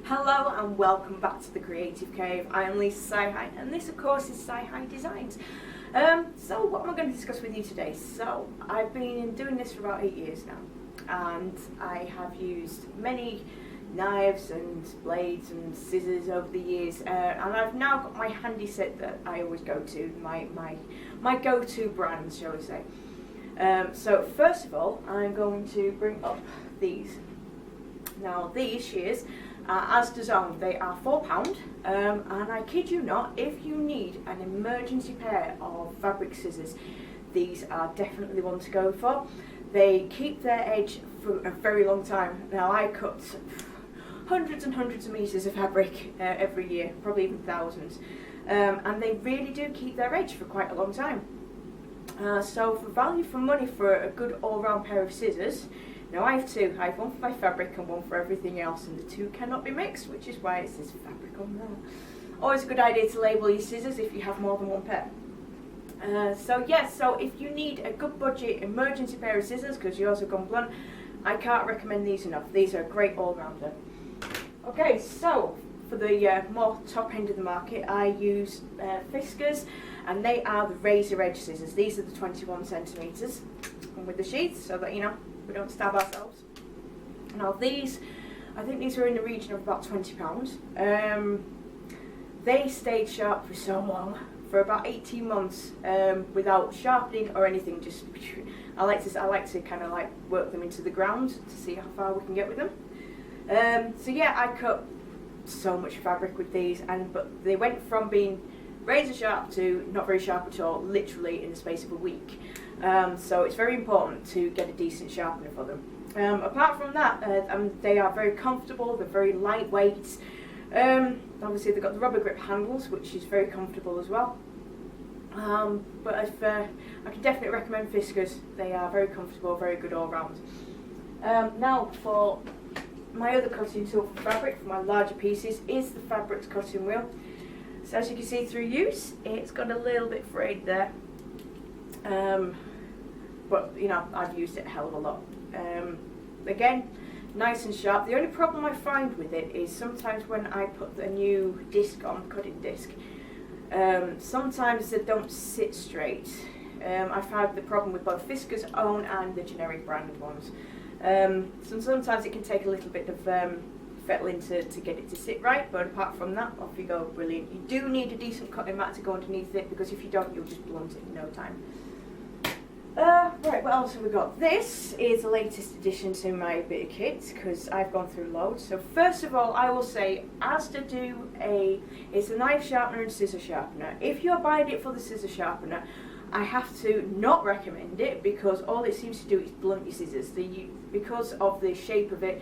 Hello and welcome back to the Creative Cave. I am Lisa Sci-Hi and this of course is Sci-Hi Designs. So what am I going to discuss with you today? So I've been doing this for about 8 years now and I have used many knives and blades and scissors over the years and I've now got my handy set that I always go to, my go-to brand, shall we say. So first of all I'm going to bring up these. Now these shears are Asda's own. They are £4 and I kid you not, if you need an emergency pair of fabric scissors, these are definitely the one to go for. They keep their edge for a very long time. Now I cut hundreds and hundreds of meters of fabric every year, probably even thousands, and they really do keep their edge for quite a long time. So for value for money for a good all-round pair of scissors, now I have two. I have one for my fabric and one for everything else, and the two cannot be mixed, which is why it says fabric on there. Always a good idea to label your scissors if you have more than one pair. So if you need a good budget emergency pair of scissors because yours have gone blunt, I can't recommend these enough. These are a great all-rounder. Okay, so for the more top end of the market, I use Fiskars, and they are the razor edge scissors. These are the 21 centimeters, and with the sheaths, so that you know we don't stab ourselves. Now these, I think these are in the region of about £20. They stayed sharp for so long, for about 18 months, without sharpening or anything. Just I like to kind of like work them into the ground to see how far we can get with them. So yeah, I cut so much fabric with these, but they went from being razor sharp to not very sharp at all, literally in the space of a week. So it's very important to get a decent sharpener for them. Apart from that, they are very comfortable, they're very lightweight. Obviously they've got the rubber grip handles, which is very comfortable as well. But I can definitely recommend Fiskars. They are very comfortable, very good all round. Now for my other cutting tool for fabric, for my larger pieces, is the fabrics cutting wheel. So as you can see through use, it's got a little bit frayed there. But you know, I've used it a hell of a lot. Again, nice and sharp. The only problem I find with it is sometimes when I put the new disc on, cutting disc, sometimes they don't sit straight. I've had the problem with both Fiskars' own and the generic branded ones. So sometimes it can take a little bit of fettling to get it to sit right, but apart from that, off you go, brilliant. You do need a decent cutting mat to go underneath it, because if you don't, you'll just blunt it in no time. Right, what else have we got? This is the latest addition to my bit of kit, because I've gone through loads. So first of all, I will say Asda it's a knife sharpener and scissor sharpener. If you're buying it for the scissor sharpener, I have to not recommend it, because all it seems to do is blunt your scissors. Because of the shape of it,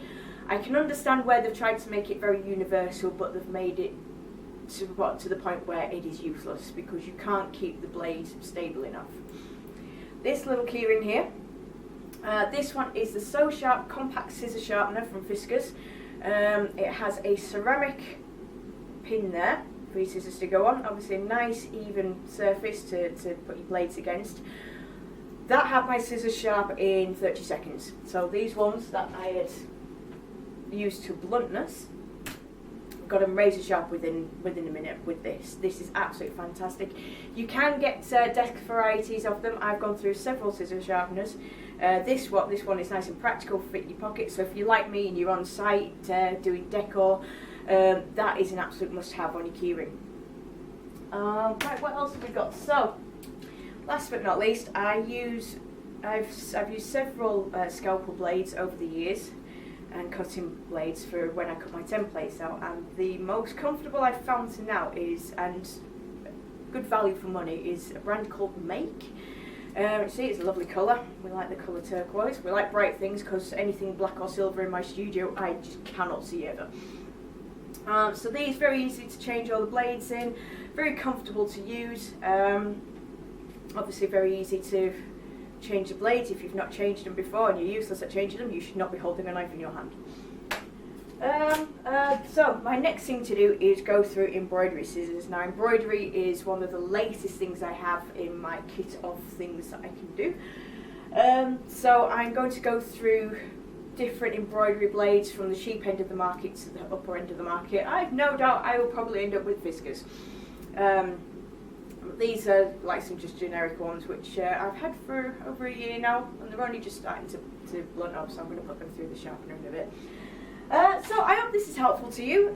I can understand where they've tried to make it very universal, but they've made it to the point where it is useless, because you can't keep the blade stable enough. This little keyring here, this one is the Sew Sharp compact scissor sharpener from Fiskars. It has a ceramic pin there for your scissors to go on, obviously a nice even surface to put your blades against. That had my scissors sharp in 30 seconds. So these ones that I had used to bluntness, got them razor sharp within a minute with this. This is absolutely fantastic. You can get desk varieties of them. I've gone through several scissor sharpeners. This one is nice and practical, fit in your pocket. So if you're like me and you're on site doing decor, that is an absolute must-have on your keyring. Right, what else have we got? So, last but not least, I've used several scalpel blades over the years, and cutting blades for when I cut my templates out, and the most comfortable I've found to now is, and good value for money, is a brand called Make. See, it's a lovely colour. We like the colour turquoise. We like bright things, because anything black or silver in my studio I just cannot see ever. So these, very easy to change all the blades in, very comfortable to use, obviously very easy to change the blades. If you've not changed them before and you're useless at changing them, you should not be holding a knife in your hand. So my next thing to do is go through embroidery scissors. Now embroidery is one of the latest things I have in my kit of things that I can do. So I'm going to go through different embroidery blades from the cheap end of the market to the upper end of the market. I have no doubt I will probably end up with Fiskars. These are like some just generic ones which I've had for over a year now, and they're only just starting to blunt up, so I'm going to put them through the sharpener in a bit. So I hope this is helpful to you.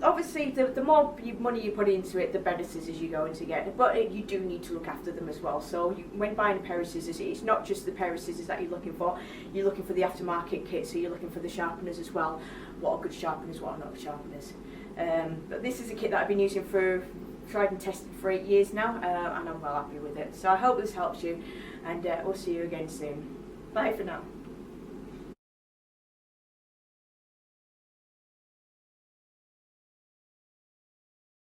Obviously, the more money you put into it, the better scissors you're going to get, but you do need to look after them as well. So when buying a pair of scissors, it's not just the pair of scissors that you're looking for. You're looking for the aftermarket kit, so you're looking for the sharpeners as well. What are good sharpeners, what are not good sharpeners. But this is a kit that I've been using tried and tested for 8 years now, and I'm well happy with it. So I hope this helps you, and we'll see you again soon. Bye for now.